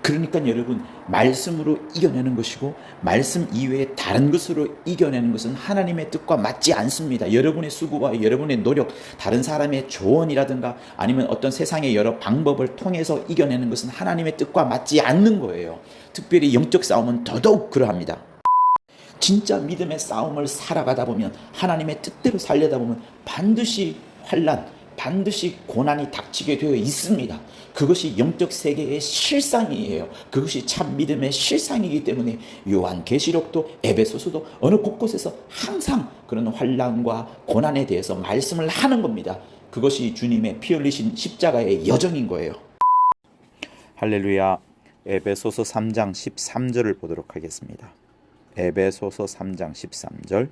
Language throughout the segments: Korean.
그러니까 여러분, 말씀으로 이겨내는 것이고 말씀 이외에 다른 것으로 이겨내는 것은 하나님의 뜻과 맞지 않습니다. 여러분의 수고와 여러분의 노력, 다른 사람의 조언이라든가 아니면 어떤 세상의 여러 방법을 통해서 이겨내는 것은 하나님의 뜻과 맞지 않는 거예요. 특별히 영적 싸움은 더더욱 그러합니다. 진짜 믿음의 싸움을 살아가다 보면, 하나님의 뜻대로 살려다 보면 반드시 환난, 반드시 고난이 닥치게 되어 있습니다. 그것이 영적 세계의 실상이에요. 그것이 참 믿음의 실상이기 때문에 요한계시록도 에베소서도 어느 곳곳에서 항상 그런 환난과 고난에 대해서 말씀을 하는 겁니다. 그것이 주님의 피 흘리신 십자가의 여정인 거예요. 할렐루야. 에베소서 3장 13절을 보도록 하겠습니다. 에베소서 3장 13절.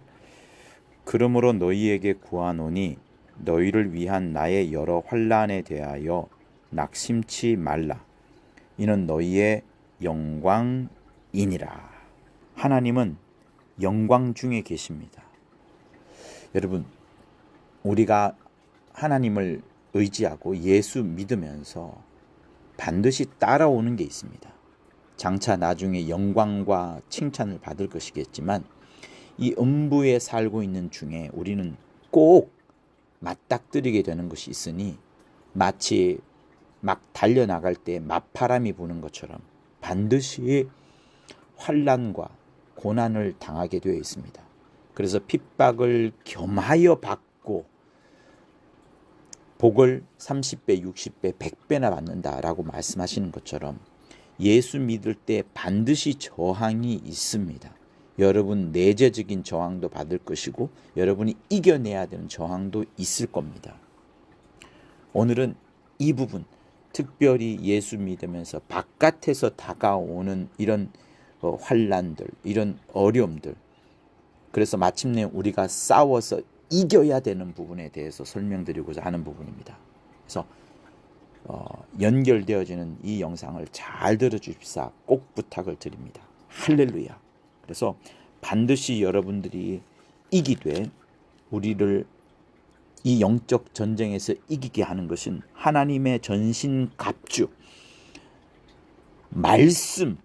그러므로 너희에게 구하노니 너희를 위한 나의 여러 환난에 대하여 낙심치 말라. 이는 너희의 영광이니라. 하나님은 영광 중에 계십니다. 여러분, 우리가 하나님을 의지하고 예수 믿으면서 반드시 따라오는 게 있습니다. 장차 나중에 영광과 칭찬을 받을 것이겠지만 이 음부에 살고 있는 중에 우리는 꼭 맞닥뜨리게 되는 것이 있으니, 마치 막 달려나갈 때 맞바람이 부는 것처럼 반드시 환난과 고난을 당하게 되어 있습니다. 그래서 핍박을 겸하여 받고 복을 30배, 60배, 100배나 받는다라고 말씀하시는 것처럼 예수 믿을 때 반드시 저항이 있습니다. 여러분 내재적인 저항도 받을 것이고 여러분이 이겨내야 되는 저항도 있을 겁니다. 오늘은 이 부분, 특별히 예수 믿으면서 바깥에서 다가오는 이런 환난들, 이런 어려움들, 그래서 마침내 우리가 싸워서 이겨야 되는 부분에 대해서 설명드리고자 하는 부분입니다. 그래서 연결되어지는 이 영상을 잘 들어주십사 꼭 부탁을 드립니다. 할렐루야. 그래서 반드시 여러분들이 이기되 우리를 이 영적 전쟁에서 이기게 하는 것은 하나님의 전신갑주, 말씀,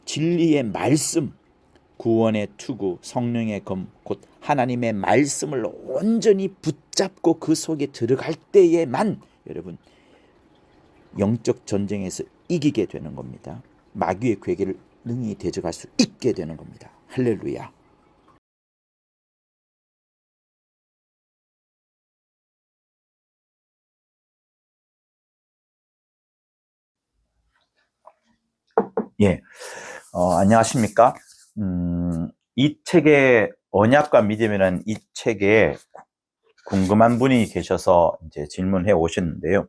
진리의 말씀, 구원의 투구, 성령의 검, 곧 하나님의 말씀을 온전히 붙잡고 그 속에 들어갈 때에만 여러분 영적 전쟁에서 이기게 되는 겁니다. 마귀의 괴계를 능히 대적할 수 있게 되는 겁니다. 할렐루야. 예, 안녕하십니까? 이 책의 언약과 믿음이라는 이 책에 궁금한 분이 계셔서 이제 질문해 오셨는데요.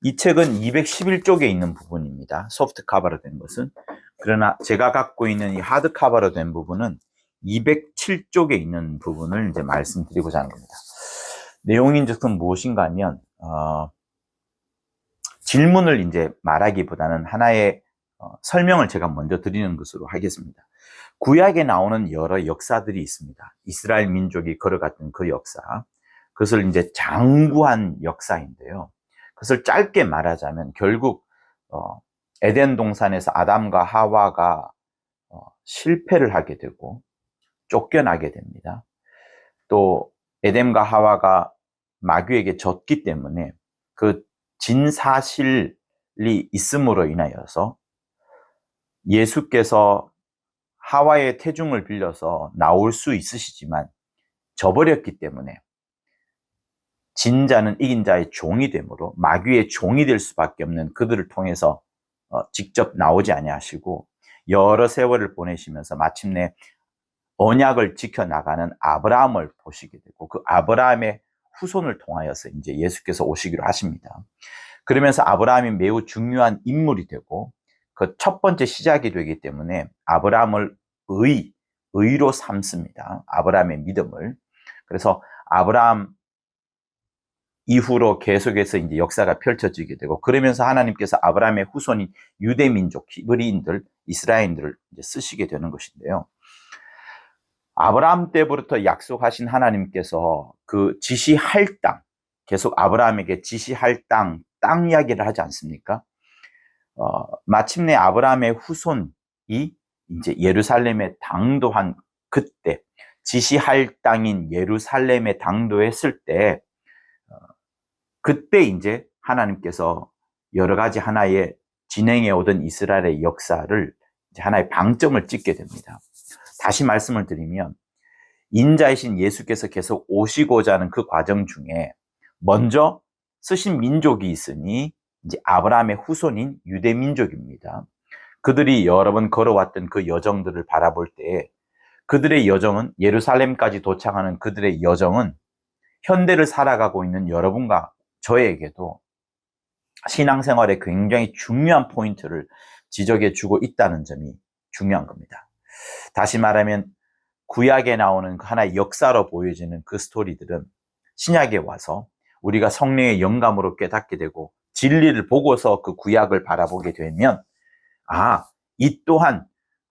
이 책은 211쪽에 있는 부분입니다. 소프트 카바로 된 것은. 그러나 제가 갖고 있는 이 하드 카바로 된 부분은 207쪽에 있는 부분을 이제 말씀드리고자 하는 겁니다. 내용인즉슨 무엇인가 하면 질문을 이제 말하기보다는 하나의 설명을 제가 먼저 드리는 것으로 하겠습니다. 구약에 나오는 여러 역사들이 있습니다. 이스라엘 민족이 걸어갔던 그 역사, 그것을 이제 장구한 역사인데요. 그것을 짧게 말하자면 결국 에덴 동산에서 아담과 하와가 실패를 하게 되고 쫓겨나게 됩니다. 또 에덴과 하와가 마귀에게 졌기 때문에 그 진 사실이 있음으로 인하여서 예수께서 하와의 태중을 빌려서 나올 수 있으시지만 져버렸기 때문에 진 자는 이긴 자의 종이 되므로 마귀의 종이 될 수밖에 없는 그들을 통해서 직접 나오지 아니하시고 여러 세월을 보내시면서 마침내 언약을 지켜나가는 아브라함을 보시게 되고 그 아브라함의 후손을 통하여서 이제 예수께서 오시기로 하십니다. 그러면서 아브라함이 매우 중요한 인물이 되고 그 첫 번째 시작이 되기 때문에 아브라함을 의로 삼습니다. 아브라함의 믿음을. 그래서 아브라함 이후로 계속해서 이제 역사가 펼쳐지게 되고 그러면서 하나님께서 아브라함의 후손인 유대민족, 히브리인들, 이스라엘인들을 이제 쓰시게 되는 것인데요. 아브라함 때부터 약속하신 하나님께서 그 지시할 땅, 계속 아브라함에게 지시할 땅 이야기를 하지 않습니까? 마침내 아브라함의 후손이 이제 예루살렘에 당도한 그때, 지시할 땅인 예루살렘에 당도했을 때, 그때 이제 하나님께서 여러 가지 하나의 진행해 오던 이스라엘의 역사를 이제 하나의 방점을 찍게 됩니다. 다시 말씀을 드리면, 인자이신 예수께서 계속 오시고자 하는 그 과정 중에 먼저 쓰신 민족이 있으니 이제 아브라함의 후손인 유대 민족입니다. 그들이 여러 번 걸어왔던 그 여정들을 바라볼 때 그들의 여정은, 예루살렘까지 도착하는 그들의 여정은 현대를 살아가고 있는 여러분과 저에게도 신앙생활에 굉장히 중요한 포인트를 지적해 주고 있다는 점이 중요한 겁니다. 다시 말하면 구약에 나오는 하나의 역사로 보여지는 그 스토리들은 신약에 와서 우리가 성령의 영감으로 깨닫게 되고 진리를 보고서 그 구약을 바라보게 되면, 이 또한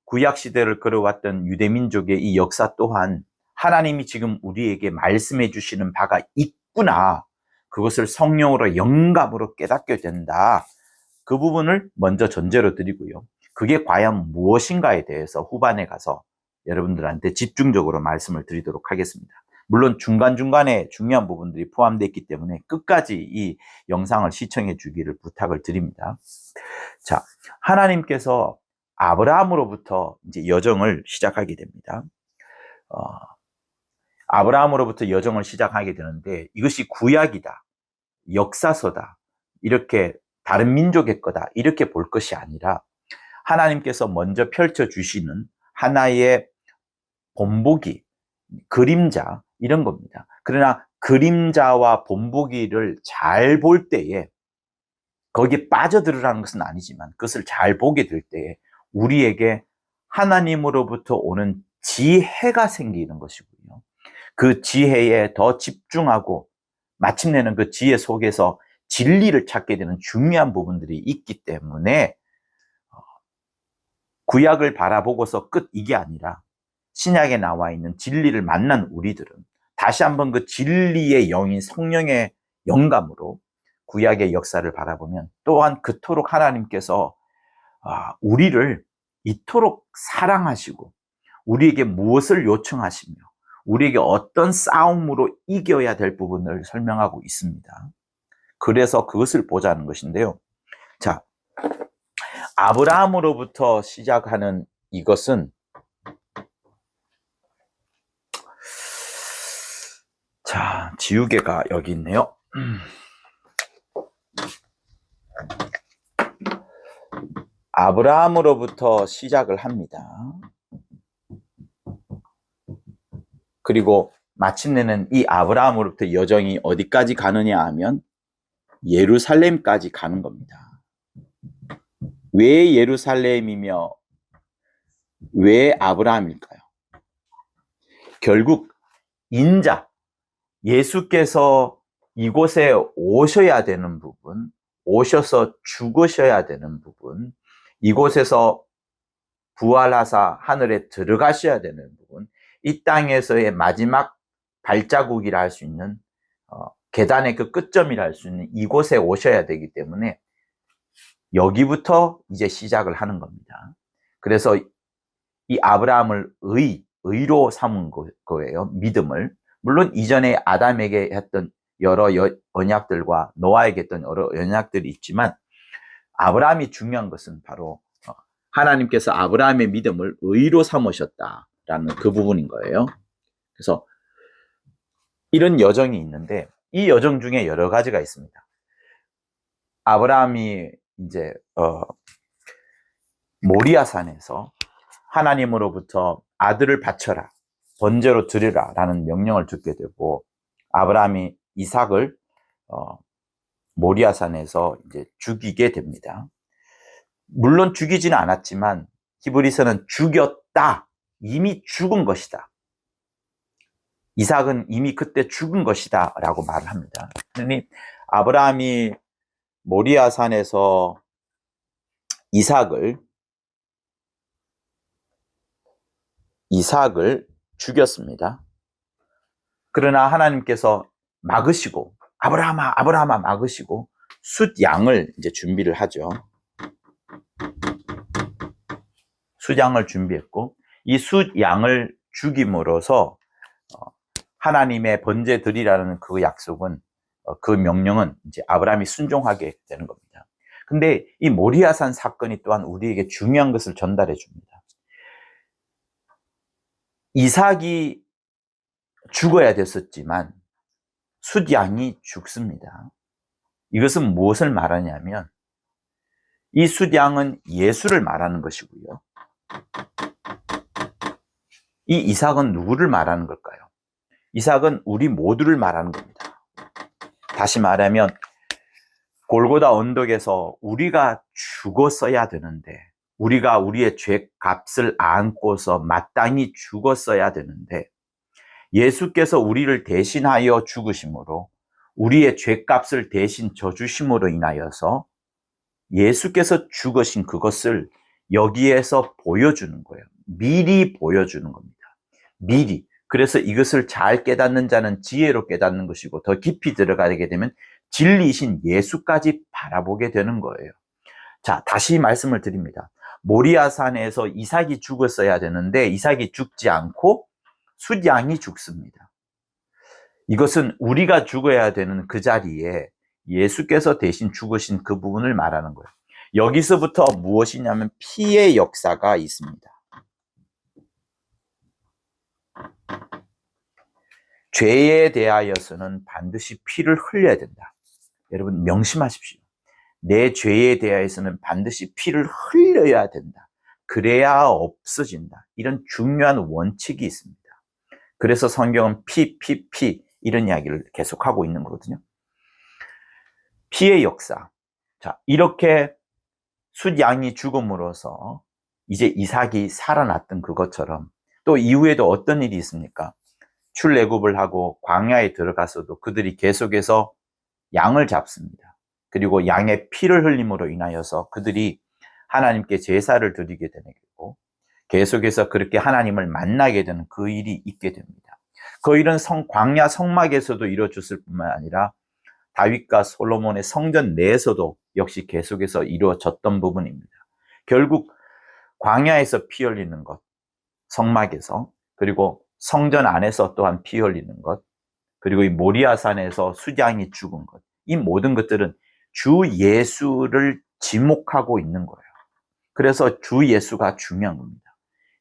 구약 시대를 걸어왔던 유대민족의 이 역사 또한 하나님이 지금 우리에게 말씀해 주시는 바가 있구나, 그것을 성령으로 영감으로 깨닫게 된다. 그 부분을 먼저 전제로 드리고요. 그게 과연 무엇인가에 대해서 후반에 가서 여러분들한테 집중적으로 말씀을 드리도록 하겠습니다. 물론 중간중간에 중요한 부분들이 포함되어 있기 때문에 끝까지 이 영상을 시청해 주기를 부탁을 드립니다. 자, 하나님께서 아브라함으로부터 이제 여정을 시작하게 됩니다. 아브라함으로부터 여정을 시작하게 되는데, 이것이 구약이다, 역사서다, 이렇게 다른 민족의 거다, 이렇게 볼 것이 아니라 하나님께서 먼저 펼쳐주시는 하나의 본보기, 그림자, 이런 겁니다. 그러나 그림자와 본보기를 잘 볼 때에, 거기에 빠져들으라는 것은 아니지만 그것을 잘 보게 될 때에 우리에게 하나님으로부터 오는 지혜가 생기는 것이고요. 그 지혜에 더 집중하고 마침내는 그 지혜 속에서 진리를 찾게 되는 중요한 부분들이 있기 때문에 구약을 바라보고서 끝, 이게 아니라 신약에 나와 있는 진리를 만난 우리들은 다시 한번 그 진리의 영인 성령의 영감으로 구약의 역사를 바라보면 또한 그토록 하나님께서 우리를 이토록 사랑하시고 우리에게 무엇을 요청하시며 우리에게 어떤 싸움으로 이겨야 될 부분을 설명하고 있습니다. 그래서 그것을 보자는 것인데요. 자, 아브라함으로부터 시작하는 이것은, 자, 지우개가 여기 있네요. 아브라함으로부터 시작을 합니다. 그리고 마침내는 이 아브라함으로부터 여정이 어디까지 가느냐 하면 예루살렘까지 가는 겁니다. 왜 예루살렘이며 왜 아브라함일까요? 결국 인자, 예수께서 이곳에 오셔야 되는 부분, 오셔서 죽으셔야 되는 부분, 이곳에서 부활하사 하늘에 들어가셔야 되는 부분, 이 땅에서의 마지막 발자국이라 할 수 있는 계단의 그 끝점이라 할 수 있는 이곳에 오셔야 되기 때문에 여기부터 이제 시작을 하는 겁니다. 그래서 이 아브라함을 의로 삼은 거예요. 믿음을. 물론 이전에 아담에게 했던 여러 언약들과 노아에게 했던 여러 언약들이 있지만 아브라함이 중요한 것은 바로 하나님께서 아브라함의 믿음을 의로 삼으셨다라는 그 부분인 거예요. 그래서 이런 여정이 있는데 이 여정 중에 여러 가지가 있습니다. 아브라함이 이제 모리아산에서 하나님으로부터 아들을 바쳐라, 번제로 드리라 라는 명령을 듣게 되고 아브라함이 이삭을 모리아산에서 이제 죽이게 됩니다. 물론 죽이지는 않았지만 히브리서는 죽였다, 이미 죽은 것이다, 이삭은 이미 그때 죽은 것이다 라고 말을 합니다. 그러니 아브라함이 모리아산에서 이삭을 죽였습니다. 그러나 하나님께서 막으시고 아브라함아 막으시고 숫 양을 이제 준비를 하죠. 숫양을 준비했고 이 숫양을 죽임으로써 하나님의 번제 드리라는 그 약속은 그 명령은 이제 아브라함이 순종하게 되는 겁니다. 근데 이 모리아산 사건이 또한 우리에게 중요한 것을 전달해 줍니다. 이삭이 죽어야 됐었지만 숫양이 죽습니다. 이것은 무엇을 말하냐면 이 숫양은 예수를 말하는 것이고요. 이 이삭은 누구를 말하는 걸까요? 이삭은 우리 모두를 말하는 겁니다. 다시 말하면 골고다 언덕에서 우리가 죽었어야 되는데, 우리가 우리의 죄값을 안고서 마땅히 죽었어야 되는데, 예수께서 우리를 대신하여 죽으심으로, 우리의 죄값을 대신 져주심으로 인하여서 예수께서 죽으신 그것을 여기에서 보여주는 거예요. 미리 보여주는 겁니다. 미리. 그래서 이것을 잘 깨닫는 자는 지혜로 깨닫는 것이고, 더 깊이 들어가게 되면 진리이신 예수까지 바라보게 되는 거예요. 자, 다시 말씀을 드립니다. 모리아산에서 이삭이 죽었어야 되는데 이삭이 죽지 않고 숫양이 죽습니다. 이것은 우리가 죽어야 되는 그 자리에 예수께서 대신 죽으신 그 부분을 말하는 거예요. 여기서부터 무엇이냐면 피의 역사가 있습니다. 죄에 대하여서는 반드시 피를 흘려야 된다. 여러분 명심하십시오. 내 죄에 대하여서는 반드시 피를 흘려야 된다. 그래야 없어진다. 이런 중요한 원칙이 있습니다. 그래서 성경은 피 이런 이야기를 계속하고 있는 거거든요. 피의 역사. 자, 이렇게 숫양이 죽음으로써 이제 이삭이 살아났던 그것처럼 또 이후에도 어떤 일이 있습니까? 출애굽을 하고 광야에 들어가서도 그들이 계속해서 양을 잡습니다. 그리고 양의 피를 흘림으로 인하여서 그들이 하나님께 제사를 드리게 되고 계속해서 그렇게 하나님을 만나게 되는 그 일이 있게 됩니다. 그 일은 광야 성막에서도 이루어졌을 뿐만 아니라 다윗과 솔로몬의 성전 내에서도 역시 계속해서 이루어졌던 부분입니다. 결국 광야에서 피 흘리는 것, 성막에서, 그리고 성전 안에서 또한 피 흘리는 것, 그리고 이 모리아산에서 숫양이 죽은 것, 이 모든 것들은 주 예수를 지목하고 있는 거예요. 그래서 주 예수가 중요한 겁니다.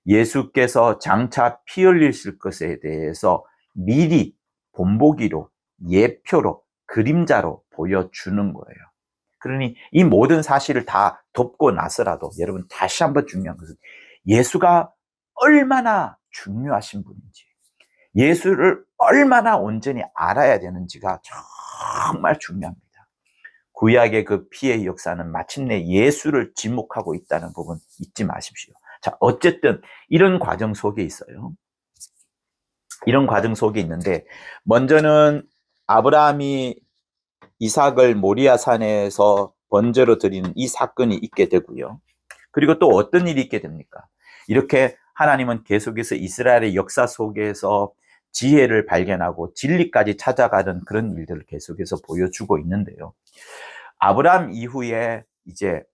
예수께서 장차 피 흘리실 것에 대해서 미리 본보기로, 예표로, 그림자로 보여주는 거예요. 그러니 이 모든 사실을 다 덮고 나서라도 여러분 다시 한번 중요한 것은 예수가 얼마나 중요하신 분인지, 예수를 얼마나 온전히 알아야 되는지가 정말 중요합니다. 구약의 그 피의 역사는 마침내 예수를 지목하고 있다는 부분 잊지 마십시오. 자, 어쨌든 이런 과정 속에 있어요. 이런 과정 속에 있는데 먼저는 아브라함이 이삭을 모리아산에서 번제로 드리는 이 사건이 있게 되고요. 그리고 또 어떤 일이 있게 됩니까? 이렇게 하나님은 계속해서 이스라엘의 역사 속에서 지혜를 발견하고 진리까지 찾아가는 그런 일들을 계속해서 보여주고 있는데요. 아브라함 이후에 이제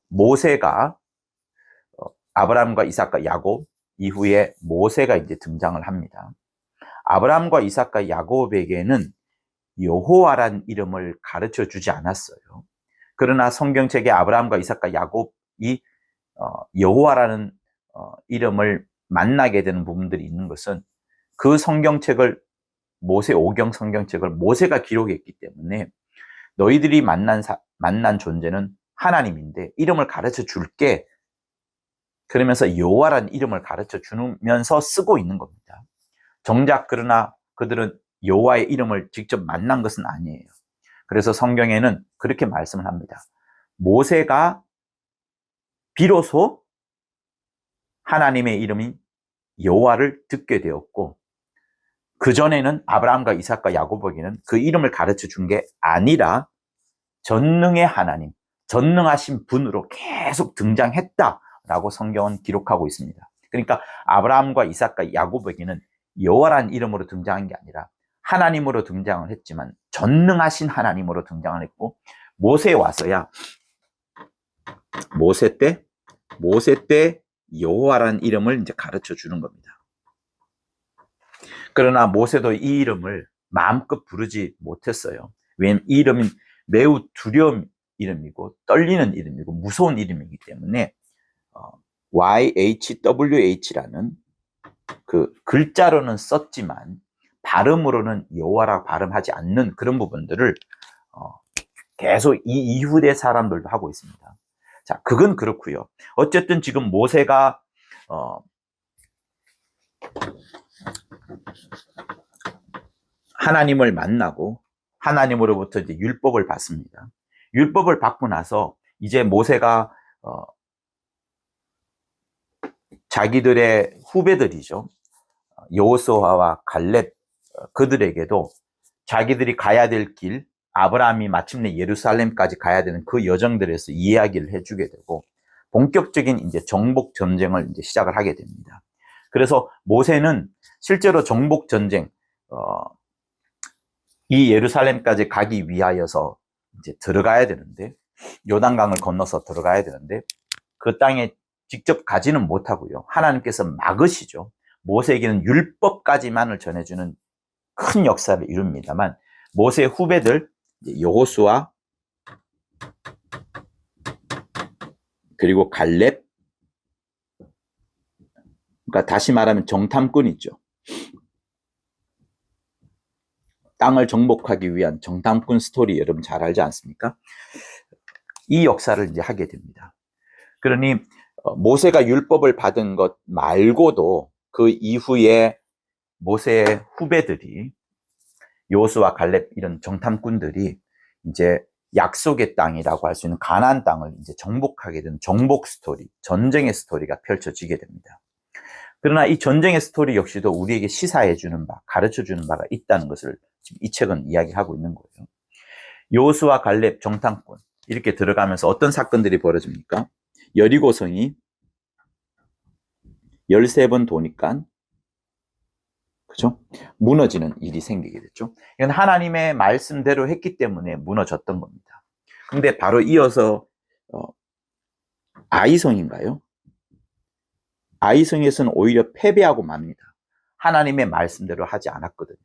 모세가 아브라함과 이삭과 야곱 이후에 모세가 이제 등장을 합니다. 아브라함과 이삭과 야곱에게는 여호와란 이름을 가르쳐 주지 않았어요. 그러나 성경책에 아브라함과 이삭과 야곱이 여호와라는 이름을 만나게 되는 부분들이 있는 것은 그 성경책을 모세 오경 성경책을 모세가 기록했기 때문에 너희들이 만난 존재는 하나님인데 이름을 가르쳐 줄게. 그러면서 여호와라는 이름을 가르쳐 주면서 쓰고 있는 겁니다. 정작 그러나 그들은 여호와의 이름을 직접 만난 것은 아니에요. 그래서 성경에는 그렇게 말씀을 합니다. 모세가 비로소 하나님의 이름인 여호와를 듣게 되었고 그전에는 아브라함과 이삭과 야곱에게는 그 이름을 가르쳐 준 게 아니라 전능의 하나님, 전능하신 분으로 계속 등장했다라고 성경은 기록하고 있습니다. 그러니까 아브라함과 이삭과 야곱에게는 여호와라는 이름으로 등장한 게 아니라 하나님으로 등장을 했지만 전능하신 하나님으로 등장을 했고 모세에 와서야 모세 때 여호와라는 이름을 이제 가르쳐 주는 겁니다. 그러나 모세도 이 이름을 마음껏 부르지 못했어요. 왜냐하면 이 이름은 매우 두려운 이름이고 떨리는 이름이고 무서운 이름이기 때문에 YHWH라는 그 글자로는 썼지만 발음으로는 여호와라고 발음하지 않는 그런 부분들을 계속 이 이후대 사람들도 하고 있습니다. 자, 그건 그렇고요. 어쨌든 지금 모세가 하나님을 만나고 하나님으로부터 이제 율법을 받습니다. 율법을 받고 나서 이제 모세가 자기들의 후배들이죠. 여호수아와 갈렙 그들에게도 자기들이 가야 될 길, 아브라함이 마침내 예루살렘까지 가야 되는 그 여정들에서 이야기를 해주게 되고 본격적인 이제 정복 전쟁을 이제 시작을 하게 됩니다. 그래서 모세는 실제로 정복 전쟁, 이 예루살렘까지 가기 위하여서 이제 들어가야 되는데 요단강을 건너서 들어가야 되는데 그 땅에 직접 가지는 못하고요. 하나님께서 막으시죠. 모세에게는 율법까지만을 전해주는 큰 역사를 이룹니다만 모세의 후배들 여호수아 그리고 갈렙, 그러니까 다시 말하면 정탐꾼 있죠. 땅을 정복하기 위한 정탐꾼 스토리 여러분 잘 알지 않습니까? 이 역사를 이제 하게 됩니다. 그러니 모세가 율법을 받은 것 말고도 그 이후에 모세의 후배들이 여호수아, 갈렙 이런 정탐꾼들이 이제 약속의 땅이라고 할 수 있는 가나안 땅을 이제 정복하게 되는 정복 스토리, 전쟁의 스토리가 펼쳐지게 됩니다. 그러나 이 전쟁의 스토리 역시도 우리에게 시사해 주는 바, 가르쳐 주는 바가 있다는 것을 지금 이 책은 이야기하고 있는 거예요. 여호수아, 갈렙, 정탐꾼 이렇게 들어가면서 어떤 사건들이 벌어집니까? 여리고성이 13번 도니까 그죠? 무너지는 일이 생기게 됐죠. 이건 하나님의 말씀대로 했기 때문에 무너졌던 겁니다. 근데 바로 이어서 아이성인가요? 아이성에서는 오히려 패배하고 맙니다. 하나님의 말씀대로 하지 않았거든요.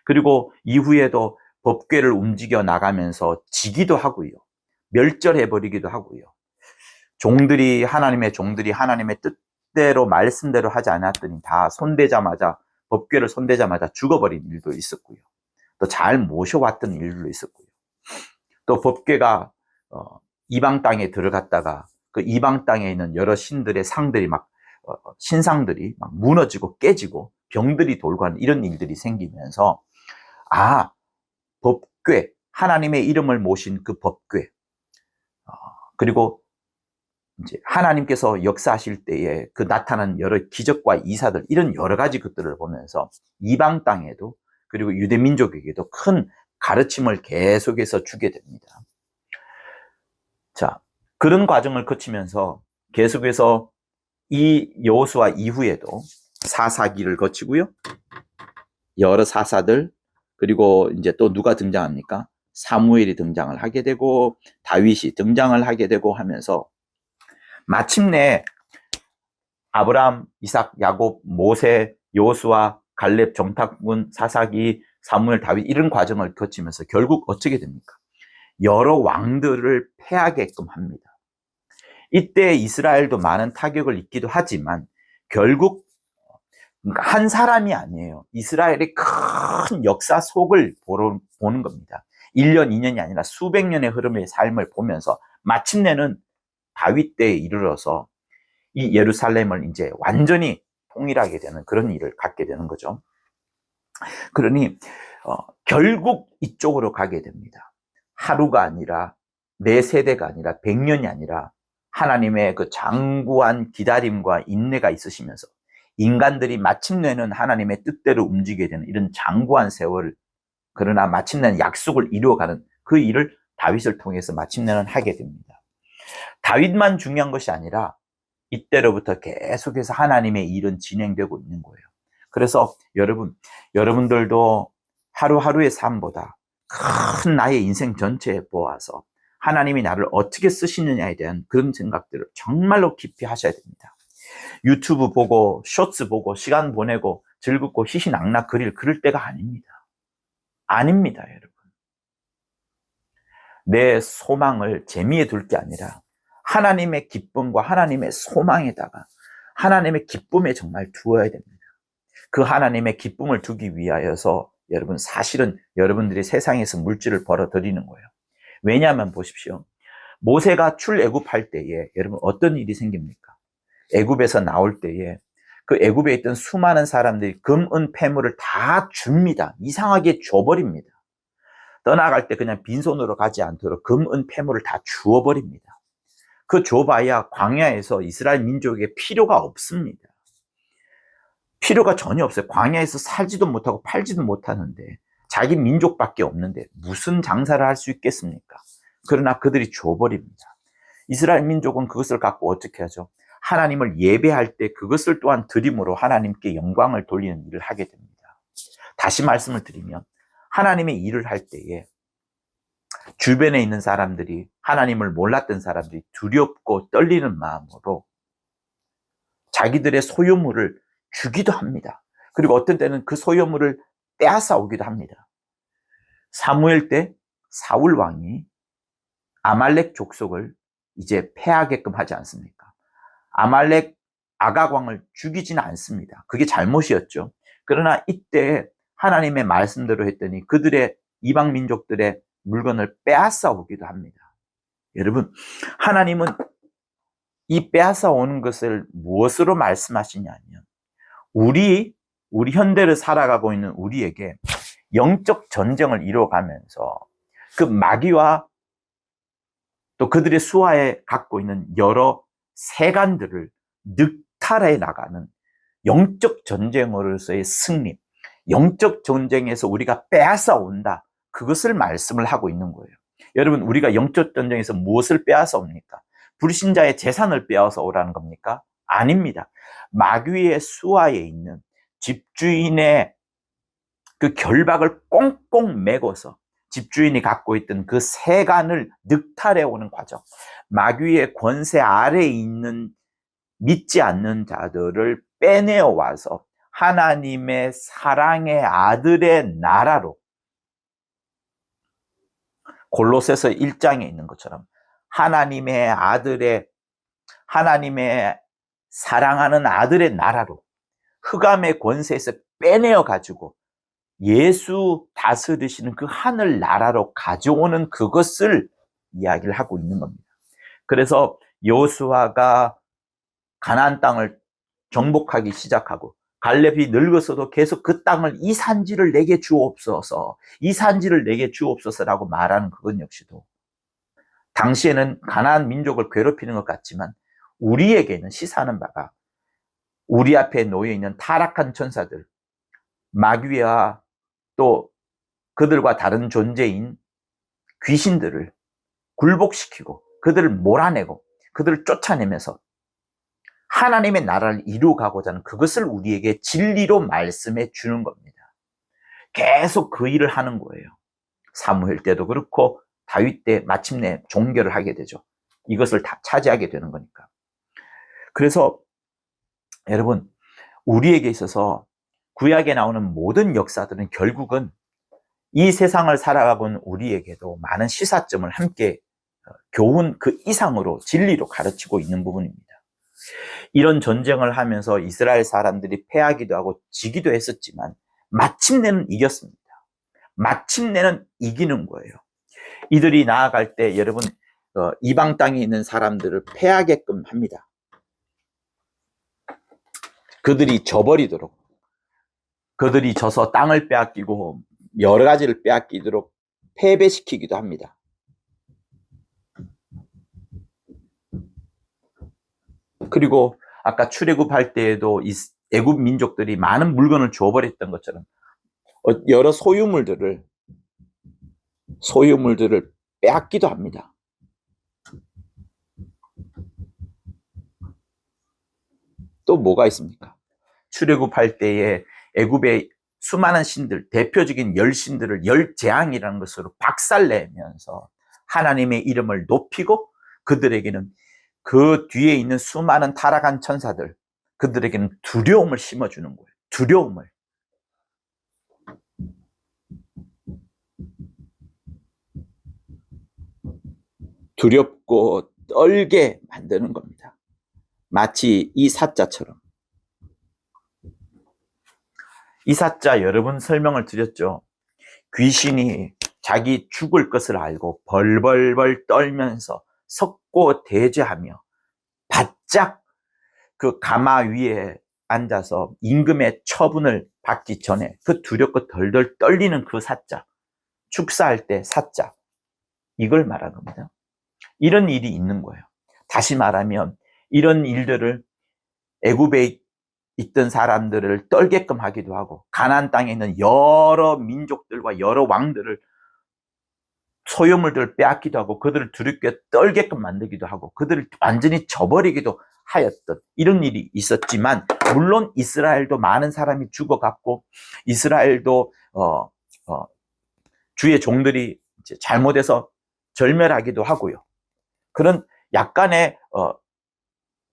그리고 이후에도 법궤를 움직여 나가면서 지기도 하고요. 멸절해버리기도 하고요. 하나님의 종들이 하나님의 뜻대로 말씀대로 하지 않았더니 다 법궤를 손대자마자 죽어버린 일도 있었고요. 또 잘 모셔왔던 일도 있었고요. 또 법궤가 이방 땅에 들어갔다가 그 이방 땅에 있는 여러 신들의 상들이 신상들이 막 무너지고 깨지고 병들이 돌고 하는 이런 일들이 생기면서 법궤, 하나님의 이름을 모신 그 법궤, 그리고 이제 하나님께서 역사하실 때에 그 나타난 여러 기적과 이사들 이런 여러 가지 것들을 보면서 이방 땅에도 그리고 유대 민족에게도 큰 가르침을 계속해서 주게 됩니다. 자, 그런 과정을 거치면서 계속해서 이 여호수아 이후에도 사사기를 거치고요. 여러 사사들 그리고 이제 또 누가 등장합니까? 사무엘이 등장을 하게 되고 다윗이 등장을 하게 되고 하면서 마침내 아브라함, 이삭, 야곱, 모세, 여호수아, 갈렙, 정탐꾼, 사사기, 사무엘, 다윗 이런 과정을 거치면서 결국 어떻게 됩니까? 여러 왕들을 패하게끔 합니다. 이때 이스라엘도 많은 타격을 입기도 하지만 결국 한 사람이 아니에요. 이스라엘의 큰 역사 속을 보는 겁니다. 1년, 2년이 아니라 수백 년의 흐름의 삶을 보면서 마침내는 다윗 때에 이르러서 이 예루살렘을 이제 완전히 통일하게 되는 그런 일을 갖게 되는 거죠. 그러니 결국 이쪽으로 가게 됩니다. 하루가 아니라 내 세대가 아니라 100년이 아니라 하나님의 그 장구한 기다림과 인내가 있으시면서 인간들이 마침내는 하나님의 뜻대로 움직이게 되는 이런 장구한 세월, 그러나 마침내는 약속을 이루어가는 그 일을 다윗을 통해서 마침내는 하게 됩니다. 다윗만 중요한 것이 아니라 이때로부터 계속해서 하나님의 일은 진행되고 있는 거예요. 그래서 여러분들도 하루하루의 삶보다 큰 나의 인생 전체에 보아서 하나님이 나를 어떻게 쓰시느냐에 대한 그런 생각들을 정말로 깊이 하셔야 됩니다. 유튜브 보고 쇼츠 보고 시간 보내고 즐겁고 희희낙낙 그럴 때가 아닙니다. 아닙니다, 여러분. 내 소망을 재미에 둘 게 아니라 하나님의 기쁨과 하나님의 소망에다가 하나님의 기쁨에 정말 두어야 됩니다. 그 하나님의 기쁨을 두기 위하여서 여러분 사실은 여러분들이 세상에서 물질을 벌어들이는 거예요. 왜냐하면 보십시오. 모세가 출애굽할 때에 여러분 어떤 일이 생깁니까? 애굽에서 나올 때에 그 애굽에 있던 수많은 사람들이 금, 은, 패물을 다 줍니다. 이상하게 줘버립니다. 떠나갈 때 그냥 빈손으로 가지 않도록 금, 은, 패물을 다 주어버립니다. 그 줘봐야 광야에서 이스라엘 민족에게 필요가 없습니다. 필요가 전혀 없어요. 광야에서 살지도 못하고 팔지도 못하는데 자기 민족밖에 없는데 무슨 장사를 할 수 있겠습니까? 그러나 그들이 줘버립니다. 이스라엘 민족은 그것을 갖고 어떻게 하죠? 하나님을 예배할 때 그것을 또한 드림으로 하나님께 영광을 돌리는 일을 하게 됩니다. 다시 말씀을 드리면 하나님의 일을 할 때에 주변에 있는 사람들이 하나님을 몰랐던 사람들이 두렵고 떨리는 마음으로 자기들의 소유물을 주기도 합니다. 그리고 어떤 때는 그 소유물을 빼앗아 오기도 합니다. 사무엘 때 사울 왕이 아말렉 족속을 이제 패하게끔 하지 않습니까? 아말렉 아각 왕을 죽이지는 않습니다. 그게 잘못이었죠. 그러나 이때 하나님의 말씀대로 했더니 그들의 이방 민족들의 물건을 빼앗아 오기도 합니다. 여러분, 하나님은 이 빼앗아 오는 것을 무엇으로 말씀하시냐면 우리 현대를 살아가고 있는 우리에게 영적 전쟁을 이루어가면서 그 마귀와 또 그들의 수하에 갖고 있는 여러 세간들을 늑탈해 나가는 영적 전쟁으로서의 승리, 영적 전쟁에서 우리가 빼앗아 온다. 그것을 말씀을 하고 있는 거예요. 여러분, 우리가 영적 전쟁에서 무엇을 빼앗아 옵니까? 불신자의 재산을 빼앗아 오라는 겁니까? 아닙니다. 마귀의 수하에 있는 집주인의 그 결박을 꽁꽁 메고서 집주인이 갖고 있던 그 세간을 늑탈해 오는 과정. 마귀의 권세 아래에 있는 믿지 않는 자들을 빼내어 와서 하나님의 사랑의 아들의 나라로 골로새서 1장에 있는 것처럼 하나님의 사랑하는 아들의 나라로 흑암의 권세에서 빼내어 가지고 예수 다스리시는 그 하늘 나라로 가져오는 그것을 이야기를 하고 있는 겁니다. 그래서 여호수아가 가나안 땅을 정복하기 시작하고 갈렙이 늙어서도 계속 그 땅을 이 산지를 내게 주옵소서, 이 산지를 내게 주옵소서라고 말하는 그것 역시도 당시에는 가나안 민족을 괴롭히는 것 같지만 우리에게는 시사하는 바가 우리 앞에 놓여 있는 타락한 천사들, 마귀와 또 그들과 다른 존재인 귀신들을 굴복시키고 그들을 몰아내고 그들을 쫓아내면서 하나님의 나라를 이루어가고자 하는 그것을 우리에게 진리로 말씀해 주는 겁니다. 계속 그 일을 하는 거예요. 사무엘 때도 그렇고 다윗 때 마침내 종결을 하게 되죠. 이것을 다 차지하게 되는 거니까. 그래서 여러분, 우리에게 있어서 구약에 나오는 모든 역사들은 결국은 이 세상을 살아가고 있는 우리에게도 많은 시사점을 함께 교훈 그 이상으로 진리로 가르치고 있는 부분입니다. 이런 전쟁을 하면서 이스라엘 사람들이 패하기도 하고 지기도 했었지만 마침내는 이겼습니다. 마침내는 이기는 거예요. 이들이 나아갈 때 여러분 이방 땅에 있는 사람들을 패하게끔 합니다. 그들이 져버리도록, 그들이 져서 땅을 빼앗기고 여러 가지를 빼앗기도록 패배시키기도 합니다. 그리고 아까 출애굽할 때에도 애굽 민족들이 많은 물건을 줘버렸던 것처럼 여러 소유물들을 빼앗기도 합니다. 또 뭐가 있습니까? 출애굽할 때에 애굽의 수많은 신들, 대표적인 10신들을 10재앙이라는 것으로 박살내면서 하나님의 이름을 높이고 그들에게는 그 뒤에 있는 수많은 타락한 천사들, 그들에게는 두려움을 심어주는 거예요. 두려움을. 두렵고 떨게 만드는 겁니다. 마치 이 사자처럼. 이 사자 여러분 설명을 드렸죠. 귀신이 자기 죽을 것을 알고 벌벌벌 떨면서 섰고 대죄하며 바짝 그 가마 위에 앉아서 임금의 처분을 받기 전에 그 두렵고 덜덜 떨리는 그 사자, 축사할 때 사자, 이걸 말하는 겁니다. 이런 일이 있는 거예요. 다시 말하면 이런 일들을 애굽에 있던 사람들을 떨게끔 하기도 하고 가나안 땅에 있는 여러 민족들과 여러 왕들을 소유물들을 빼앗기도 하고 그들을 두렵게 떨게끔 만들기도 하고 그들을 완전히 저버리기도 하였던 이런 일이 있었지만, 물론 이스라엘도 많은 사람이 죽어갔고 이스라엘도 주의 종들이 이제 잘못해서 절멸하기도 하고요. 그런 약간의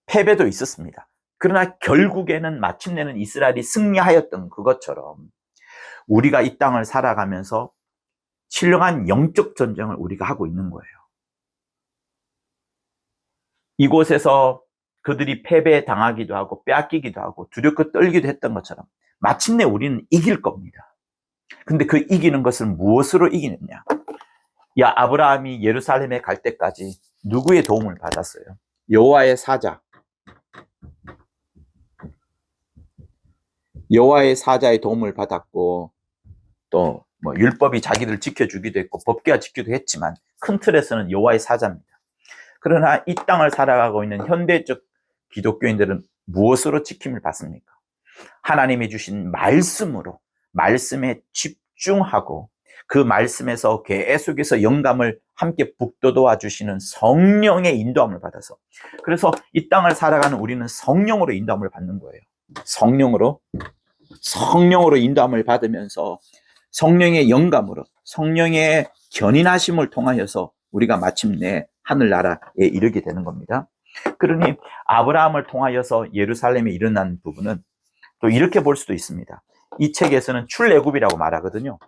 패배도 있었습니다. 그러나 결국에는 마침내는 이스라엘이 승리하였던 그것처럼 우리가 이 땅을 살아가면서 신령한 영적 전쟁을 우리가 하고 있는 거예요. 이곳에서 그들이 패배당하기도 하고 빼앗기기도 하고 두렵고 떨기도 했던 것처럼 마침내 우리는 이길 겁니다. 근데 그 이기는 것을 무엇으로 이기느냐? 아브라함이 예루살렘에 갈 때까지 누구의 도움을 받았어요? 여호와의 사자. 여호와의 사자의 도움을 받았고 또 율법이 자기들 지켜주기도 했고 법궤가 지키기도 했지만 큰 틀에서는 여호와의 사자입니다. 그러나 이 땅을 살아가고 있는 현대적 기독교인들은 무엇으로 지킴을 받습니까? 하나님이 주신 말씀으로, 말씀에 집중하고 그 말씀에서 계속해서 영감을 함께 북돋아 주시는 성령의 인도함을 받아서, 그래서 이 땅을 살아가는 우리는 성령으로 인도함을 받는 거예요. 성령으로 인도함을 받으면서 성령의 영감으로, 성령의 견인하심을 통하여서 우리가 마침내 하늘나라에 이르게 되는 겁니다. 그러니 아브라함을 통하여서 예루살렘에 일어난 부분은 또 이렇게 볼 수도 있습니다. 이 책에서는 출애굽이라고 말하거든요.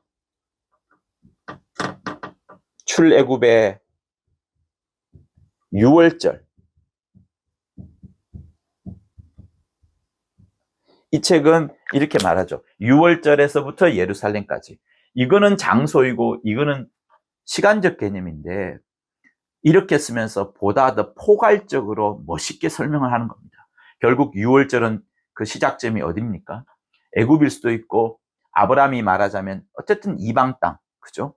출애굽의 6월절. 이 책은 이렇게 말하죠. 6월절에서부터 예루살렘까지. 이거는 장소이고 이거는 시간적 개념인데 이렇게 쓰면서 보다 더 포괄적으로 멋있게 설명을 하는 겁니다. 결국 6월절은 그 시작점이 어디입니까? 애굽일 수도 있고 아브라함이 말하자면 어쨌든 이방 땅, 그죠?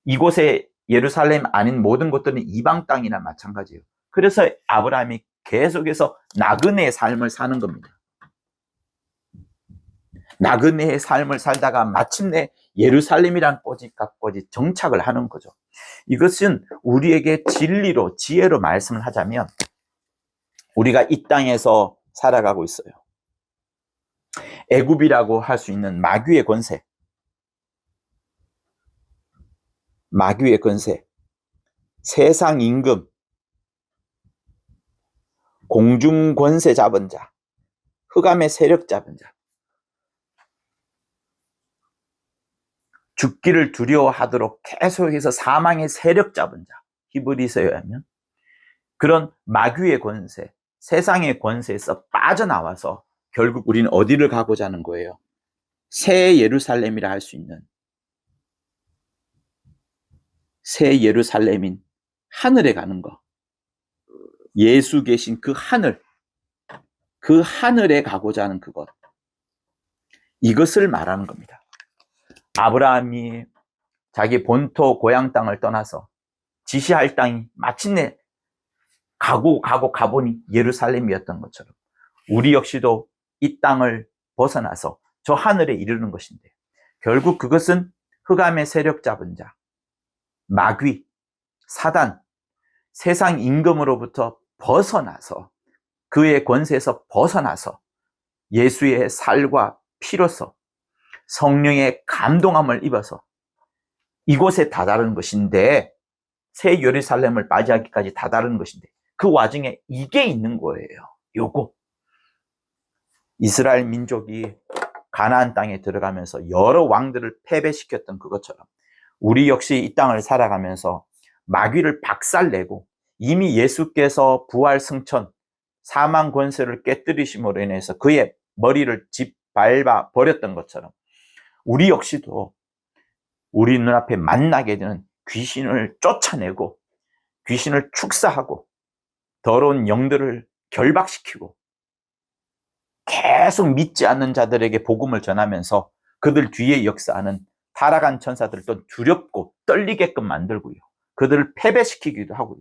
이곳에 예루살렘 아닌 모든 곳들은 이방 땅이나 마찬가지예요. 그래서 아브라함이 계속해서 나그네의 삶을 사는 겁니다. 나그네의 삶을 살다가 마침내 예루살렘이란 꼬집값꼬지 정착을 하는 거죠. 이것은 우리에게 진리로, 지혜로 말씀을 하자면 우리가 이 땅에서 살아가고 있어요. 애굽이라고 할 수 있는 마귀의 권세, 세상 임금, 공중 권세 잡은 자, 흑암의 세력 잡은 자, 죽기를 두려워하도록 계속해서 사망의 세력 잡은 자, 히브리서에 하면 그런 마귀의 권세, 세상의 권세에서 빠져나와서 결국 우리는 어디를 가고자 하는 거예요? 새 예루살렘이라 할 수 있는, 새 예루살렘인 하늘에 가는 거. 예수 계신 그 하늘, 그 하늘에 가고자 하는 그것. 이것을 말하는 겁니다. 아브라함이 자기 본토 고향 땅을 떠나서 지시할 땅이 마침내 가보니 예루살렘이었던 것처럼 우리 역시도 이 땅을 벗어나서 저 하늘에 이르는 것인데, 결국 그것은 흑암의 세력 잡은 자, 마귀, 사단, 세상 임금으로부터 벗어나서, 그의 권세에서 벗어나서 예수의 살과 피로서 성령의 감동함을 입어서 이곳에 다다르는 것인데, 새 예루살렘을 맞이하기까지 다다른 것인데 그 와중에 이게 있는 거예요. 요거. 이스라엘 민족이 가나안 땅에 들어가면서 여러 왕들을 패배시켰던 그것처럼 우리 역시 이 땅을 살아가면서 마귀를 박살내고 이미 예수께서 부활 승천 사망 권세를 깨뜨리심으로 인해서 그의 머리를 짓밟아 버렸던 것처럼 우리 역시도 우리 눈앞에 만나게 되는 귀신을 쫓아내고 귀신을 축사하고 더러운 영들을 결박시키고 계속 믿지 않는 자들에게 복음을 전하면서 그들 뒤에 역사하는 타락한 천사들을 또 두렵고 떨리게끔 만들고요. 그들을 패배시키기도 하고요.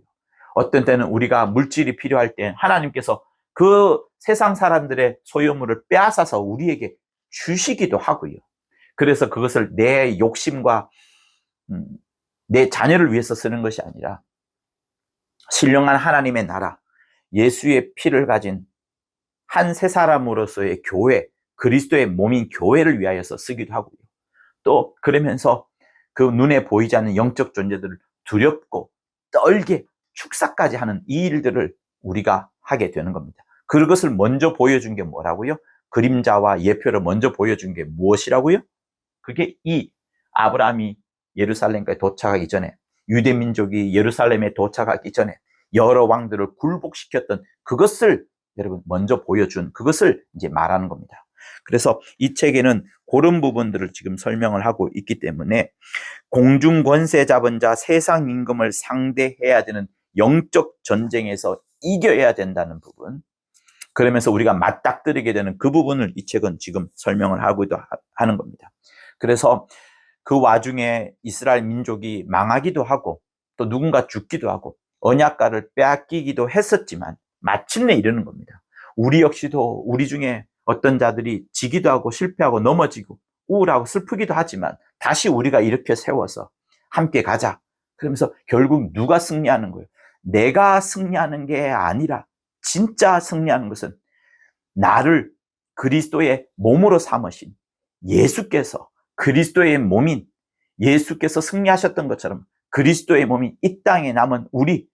어떤 때는 우리가 물질이 필요할 때 하나님께서 그 세상 사람들의 소유물을 빼앗아서 우리에게 주시기도 하고요. 그래서 그것을 내 욕심과 내 자녀를 위해서 쓰는 것이 아니라 신령한 하나님의 나라, 예수의 피를 가진 한 세 사람으로서의 교회, 그리스도의 몸인 교회를 위하여서 쓰기도 하고요. 또 그러면서 그 눈에 보이지 않는 영적 존재들을 두렵고 떨게 축사까지 하는 이 일들을 우리가 하게 되는 겁니다. 그것을 먼저 보여준 게 뭐라고요? 그림자와 예표를 먼저 보여준 게 무엇이라고요? 그게 이 아브라함이 예루살렘까지 도착하기 전에, 유대 민족이 예루살렘에 도착하기 전에 여러 왕들을 굴복시켰던 그것을 여러분 먼저 보여준 그것을 이제 말하는 겁니다. 그래서 이 책에는 그런 부분들을 지금 설명을 하고 있기 때문에 공중 권세 잡은 자 세상 임금을 상대해야 되는 영적 전쟁에서 이겨야 된다는 부분, 그러면서 우리가 맞닥뜨리게 되는 그 부분을 이 책은 지금 설명을 하고도 하는 겁니다. 그래서 그 와중에 이스라엘 민족이 망하기도 하고 또 누군가 죽기도 하고 언약궤를 빼앗기기도 했었지만 마침내 이르는 겁니다. 우리 역시도 우리 중에 어떤 자들이 지기도 하고 실패하고 넘어지고 우울하고 슬프기도 하지만 다시 우리가 일으켜 세워서 함께 가자. 그러면서 결국 누가 승리하는 거예요? 내가 승리하는 게 아니라 진짜 승리하는 것은 나를 그리스도의 몸으로 삼으신 예수께서, 그리스도의 몸인 예수께서 승리하셨던 것처럼 그리스도의 몸이 이 땅에 남은 우리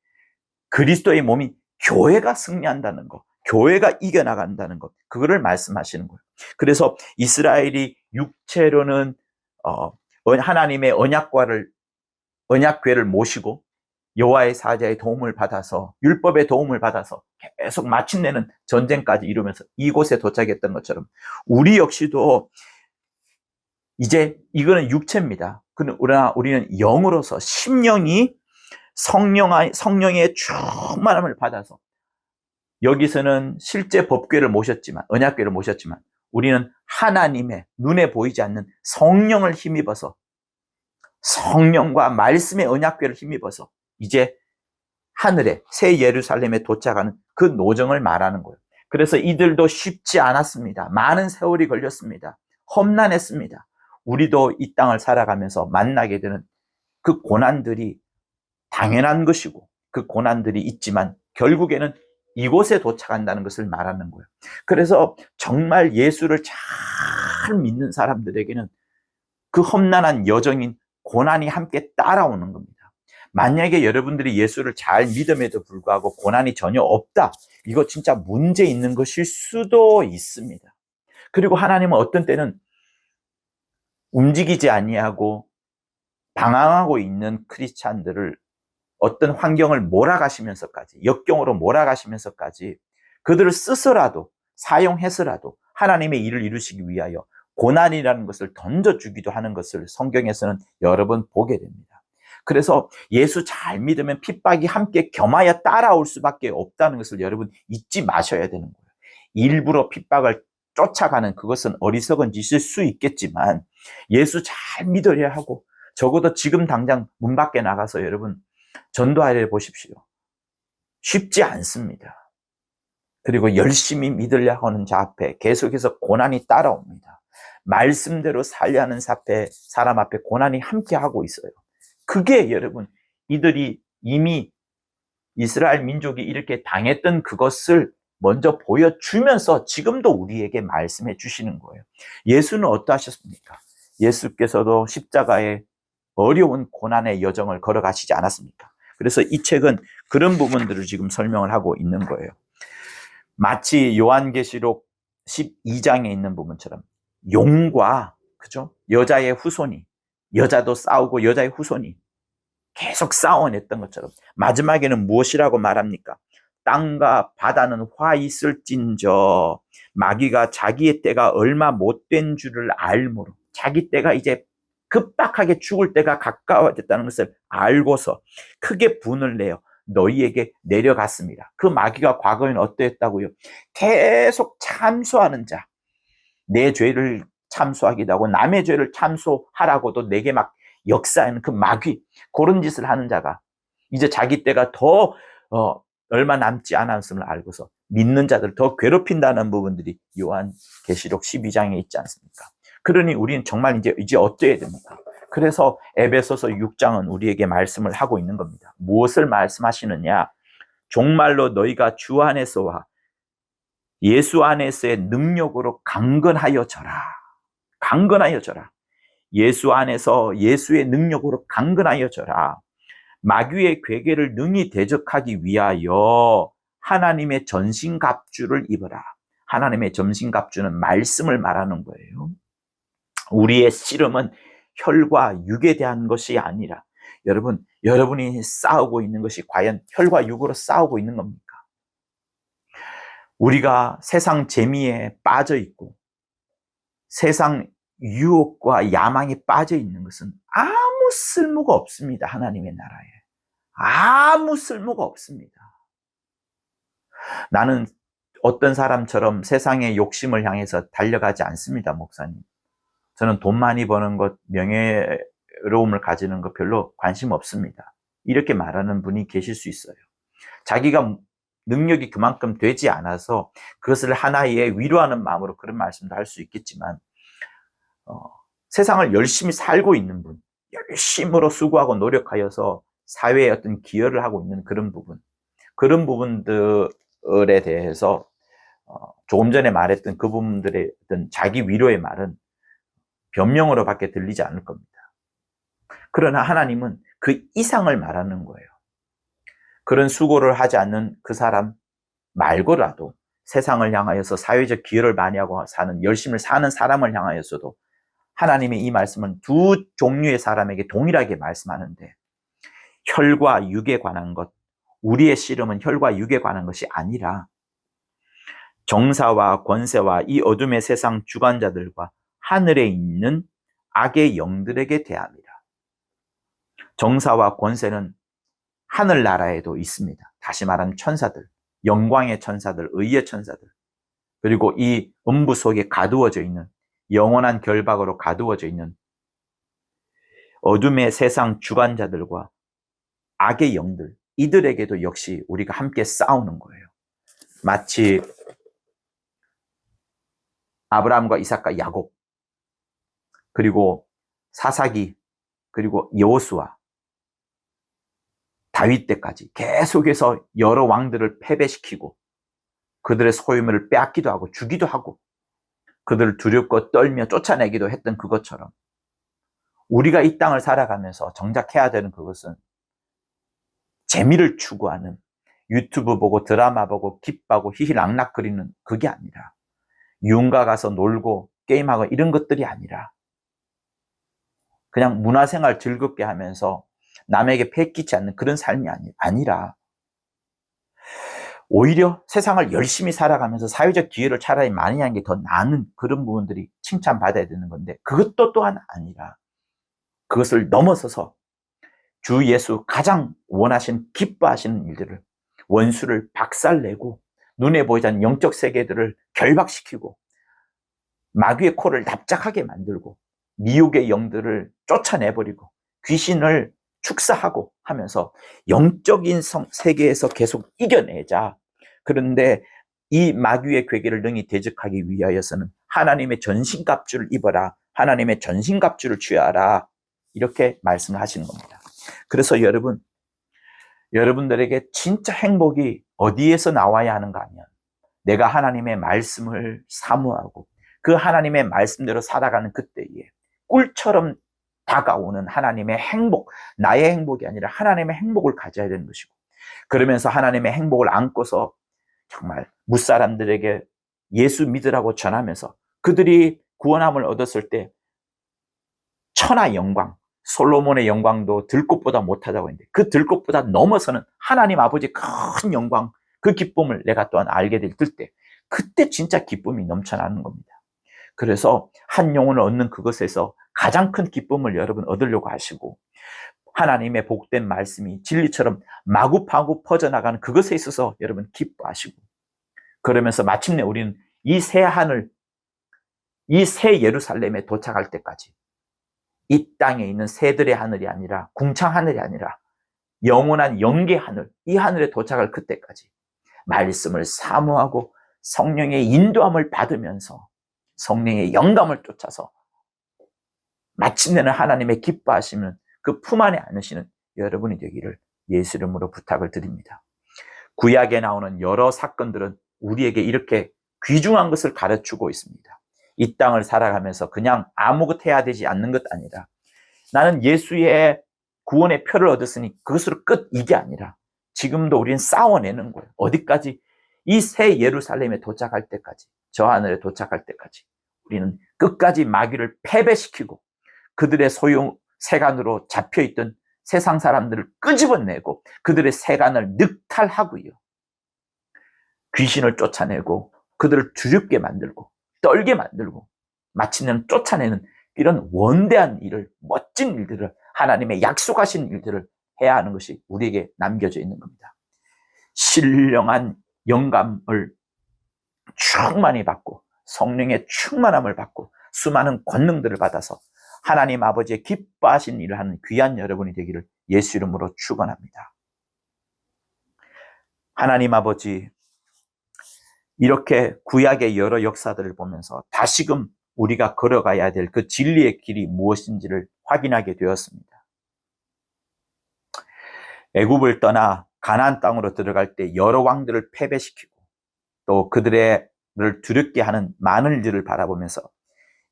그리스도의 몸인 교회가 승리한다는 것, 교회가 이겨나간다는 것, 그거를 말씀하시는 거예요. 그래서 이스라엘이 육체로는 하나님의 언약궤를 모시고 여호와의 사자의 도움을 받아서, 율법의 도움을 받아서 계속 마침내는 전쟁까지 이루면서 이곳에 도착했던 것처럼 우리 역시도 이제 이거는 육체입니다. 그러나 우리는 영으로서 심령이 성령의 충만함을 받아서 여기서는 실제 법궤를 모셨지만, 언약궤를 모셨지만 우리는 하나님의 눈에 보이지 않는 성령을 힘입어서, 성령과 말씀의 언약궤를 힘입어서 이제 하늘에 새 예루살렘에 도착하는 그 노정을 말하는 거예요. 그래서 이들도 쉽지 않았습니다. 많은 세월이 걸렸습니다. 험난했습니다. 우리도 이 땅을 살아가면서 만나게 되는 그 고난들이 당연한 것이고 그 고난들이 있지만 결국에는 이곳에 도착한다는 것을 말하는 거예요. 그래서 정말 예수를 잘 믿는 사람들에게는 그 험난한 여정인 고난이 함께 따라오는 겁니다. 만약에 여러분들이 예수를 잘 믿음에도 불구하고 고난이 전혀 없다, 이거 진짜 문제 있는 것일 수도 있습니다. 그리고 하나님은 어떤 때는 움직이지 아니하고 방황하고 있는 크리스찬들을 어떤 환경을 몰아가시면서까지, 역경으로 몰아가시면서까지 그들을 쓰서라도, 사용해서라도 하나님의 일을 이루시기 위하여 고난이라는 것을 던져주기도 하는 것을 성경에서는 여러 번 보게 됩니다. 그래서 예수 잘 믿으면 핍박이 함께 겸하여 따라올 수밖에 없다는 것을 여러분 잊지 마셔야 되는 거예요. 일부러 핍박을 쫓아가는 그것은 어리석은 짓일 수 있겠지만 예수 잘 믿으려 하고 적어도 지금 당장 문 밖에 나가서 여러분 전도하려 보십시오. 쉽지 않습니다. 그리고 열심히 믿으려 하는 자 앞에 계속해서 고난이 따라옵니다. 말씀대로 살려 하는 사람 앞에 고난이 함께하고 있어요. 그게 여러분 이들이 이미 이스라엘 민족이 이렇게 당했던 그것을 먼저 보여주면서 지금도 우리에게 말씀해 주시는 거예요. 예수는 어떠하셨습니까? 예수께서도 십자가에 어려운 고난의 여정을 걸어가시지 않았습니까? 그래서 이 책은 그런 부분들을 지금 설명을 하고 있는 거예요. 마치 요한계시록 12장에 있는 부분처럼 용과 그죠? 여자의 후손이, 여자도 싸우고 여자의 후손이 계속 싸워냈던 것처럼 마지막에는 무엇이라고 말합니까? 땅과 바다는 화 있을진저 마귀가 자기의 때가 얼마 못된 줄을 알므로, 자기 때가 이제 급박하게 죽을 때가 가까워졌다는 것을 알고서 크게 분을 내어 너희에게 내려갔습니다. 그 마귀가 과거에는 어떠했다고요? 계속 참소하는 자, 내 죄를 참소하기도 하고 남의 죄를 참소하라고도 내게 막 역사하는 그 마귀, 그런 짓을 하는 자가 이제 자기 때가 더 얼마 남지 않았음을 알고서 믿는 자들을 더 괴롭힌다는 부분들이 요한계시록 12장에 있지 않습니까? 그러니 우리는 정말 이제 어때야 됩니까? 그래서 에베소서 6장은 우리에게 말씀을 하고 있는 겁니다. 무엇을 말씀하시느냐? 종말로 너희가 주 안에서와 예수 안에서의 능력으로 강건하여 져라. 강건하여 져라. 예수 안에서 예수의 능력으로 강건하여 져라. 마귀의 괴계를 능히 대적하기 위하여 하나님의 전신갑주를 입어라. 하나님의 전신갑주는 말씀을 말하는 거예요. 우리의 씨름은 혈과 육에 대한 것이 아니라 여러분이 싸우고 있는 것이 과연 혈과 육으로 싸우고 있는 겁니까? 우리가 세상 재미에 빠져 있고 세상 유혹과 야망에 빠져 있는 것은 아무 쓸모가 없습니다. 하나님의 나라에 아무 쓸모가 없습니다. 나는 어떤 사람처럼 세상의 욕심을 향해서 달려가지 않습니다. 목사님, 저는 돈 많이 버는 것, 명예로움을 가지는 것 별로 관심 없습니다. 이렇게 말하는 분이 계실 수 있어요. 자기가 능력이 그만큼 되지 않아서 그것을 하나의 위로하는 마음으로 그런 말씀도 할 수 있겠지만 세상을 열심히 살고 있는 분, 열심으로 수고하고 노력하여서 사회에 어떤 기여를 하고 있는 그런 부분들에 대해서 조금 전에 말했던 그 부분들의 어떤 자기 위로의 말은 변명으로밖에 들리지 않을 겁니다. 그러나 하나님은 그 이상을 말하는 거예요. 그런 수고를 하지 않는 그 사람 말고라도 세상을 향하여서 사회적 기여를 많이 하고 열심히 사는 사람을 향하여서도 하나님의 이 말씀은 두 종류의 사람에게 동일하게 말씀하는데, 혈과 육에 관한 것, 우리의 씨름은 혈과 육에 관한 것이 아니라 정사와 권세와 이 어둠의 세상 주관자들과 하늘에 있는 악의 영들에게 대합니다. 정사와 권세는 하늘나라에도 있습니다. 다시 말하면 천사들, 영광의 천사들, 의의 천사들, 그리고 이 음부 속에 가두어져 있는, 영원한 결박으로 가두어져 있는 어둠의 세상 주관자들과 악의 영들, 이들에게도 역시 우리가 함께 싸우는 거예요. 마치 아브라함과 이삭과 야곱, 그리고 사사기, 그리고 여호수아, 다윗 때까지 계속해서 여러 왕들을 패배시키고 그들의 소유물을 빼앗기도 하고 주기도 하고 그들을 두렵고 떨며 쫓아내기도 했던 그것처럼 우리가 이 땅을 살아가면서 정작 해야 되는 그것은 재미를 추구하는, 유튜브 보고 드라마 보고 기뻐하고 히히락락거리는 그게 아니라, 유흥가 가서 놀고 게임하고 이런 것들이 아니라 그냥 문화생활 즐겁게 하면서 남에게 패끼지 않는 그런 삶이 아니라 오히려 세상을 열심히 살아가면서 사회적 기여를 차라리 많이 하는 게 더 나은 그런 부분들이 칭찬받아야 되는 건데, 그것도 또한 아니라 그것을 넘어서서 주 예수 가장 원하시는, 기뻐하시는 일들을, 원수를 박살내고 눈에 보이지 않는 영적 세계들을 결박시키고 마귀의 코를 납작하게 만들고 미혹의 영들을 쫓아내버리고 귀신을 축사하고 하면서 영적인 세계에서 계속 이겨내자. 그런데 이 마귀의 괴계를 능히 대적하기 위하여서는 하나님의 전신갑주를 입어라, 하나님의 전신갑주를 취하라, 이렇게 말씀을 하시는 겁니다. 그래서 여러분들에게 진짜 행복이 어디에서 나와야 하는가 하면, 내가 하나님의 말씀을 사모하고 그 하나님의 말씀대로 살아가는 그때에 꿀처럼 다가오는 하나님의 행복, 나의 행복이 아니라 하나님의 행복을 가져야 되는 것이고, 그러면서 하나님의 행복을 안고서 정말 무사람들에게 예수 믿으라고 전하면서 그들이 구원함을 얻었을 때 천하 영광, 솔로몬의 영광도 들꽃보다 못하다고 했는데 그 들꽃보다 넘어서는 하나님 아버지의 큰 영광, 그 기쁨을 내가 또한 알게 될 때, 그때 진짜 기쁨이 넘쳐나는 겁니다. 그래서 한 영혼을 얻는 그것에서 가장 큰 기쁨을 여러분 얻으려고 하시고, 하나님의 복된 말씀이 진리처럼 마구파구 퍼져나가는 그것에 있어서 여러분 기뻐하시고, 그러면서 마침내 우리는 이 새 하늘, 이 새 예루살렘에 도착할 때까지 이 땅에 있는 새들의 하늘이 아니라, 궁창 하늘이 아니라 영원한 영계 하늘, 이 하늘에 도착할 그때까지 말씀을 사모하고 성령의 인도함을 받으면서 성령의 영감을 쫓아서 마침내는 하나님의 기뻐하시는 그 품 안에 안으시는 여러분이 되기를 예수 이름으로 부탁을 드립니다. 구약에 나오는 여러 사건들은 우리에게 이렇게 귀중한 것을 가르치고 있습니다. 이 땅을 살아가면서 그냥 아무것도 해야 되지 않는 것 아니라, 나는 예수의 구원의 표를 얻었으니 그것으로 끝, 이게 아니라 지금도 우리는 싸워내는 거예요. 어디까지? 이 새 예루살렘에 도착할 때까지, 저 하늘에 도착할 때까지 우리는 끝까지 마귀를 패배시키고 그들의 소유 세간으로 잡혀있던 세상 사람들을 끄집어내고 그들의 세간을 늑탈하고요, 귀신을 쫓아내고 그들을 두렵게 만들고 떨게 만들고 마침내는 쫓아내는 이런 원대한 일을, 멋진 일들을, 하나님의 약속하신 일들을 해야 하는 것이 우리에게 남겨져 있는 겁니다. 신령한 영감을 충만히 받고 성령의 충만함을 받고 수많은 권능들을 받아서 하나님 아버지의 기뻐하신 일을 하는 귀한 여러분이 되기를 예수 이름으로 축원합니다. 하나님 아버지, 이렇게 구약의 여러 역사들을 보면서 다시금 우리가 걸어가야 될 그 진리의 길이 무엇인지를 확인하게 되었습니다. 애굽을 떠나 가나안 땅으로 들어갈 때 여러 왕들을 패배시키고 또 그들을 두렵게 하는 많은 일들을 바라보면서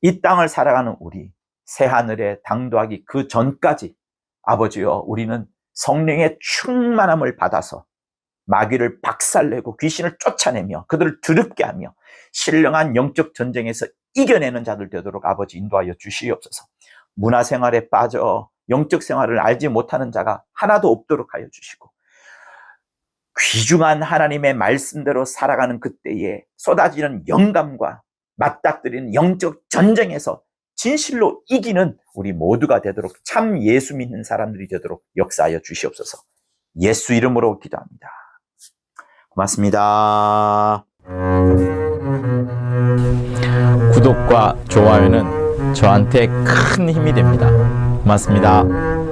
이 땅을 살아가는 우리, 새하늘에 당도하기 그 전까지 아버지여, 우리는 성령의 충만함을 받아서 마귀를 박살내고 귀신을 쫓아내며 그들을 두렵게 하며 신령한 영적 전쟁에서 이겨내는 자들 되도록 아버지 인도하여 주시옵소서. 문화생활에 빠져 영적 생활을 알지 못하는 자가 하나도 없도록 하여 주시고, 귀중한 하나님의 말씀대로 살아가는 그때에 쏟아지는 영감과 맞닥뜨리는 영적 전쟁에서 진실로 이기는 우리 모두가 되도록, 참 예수 믿는 사람들이 되도록 역사하여 주시옵소서. 예수 이름으로 기도합니다. 고맙습니다. 구독과 좋아요는 저한테 큰 힘이 됩니다. 고맙습니다.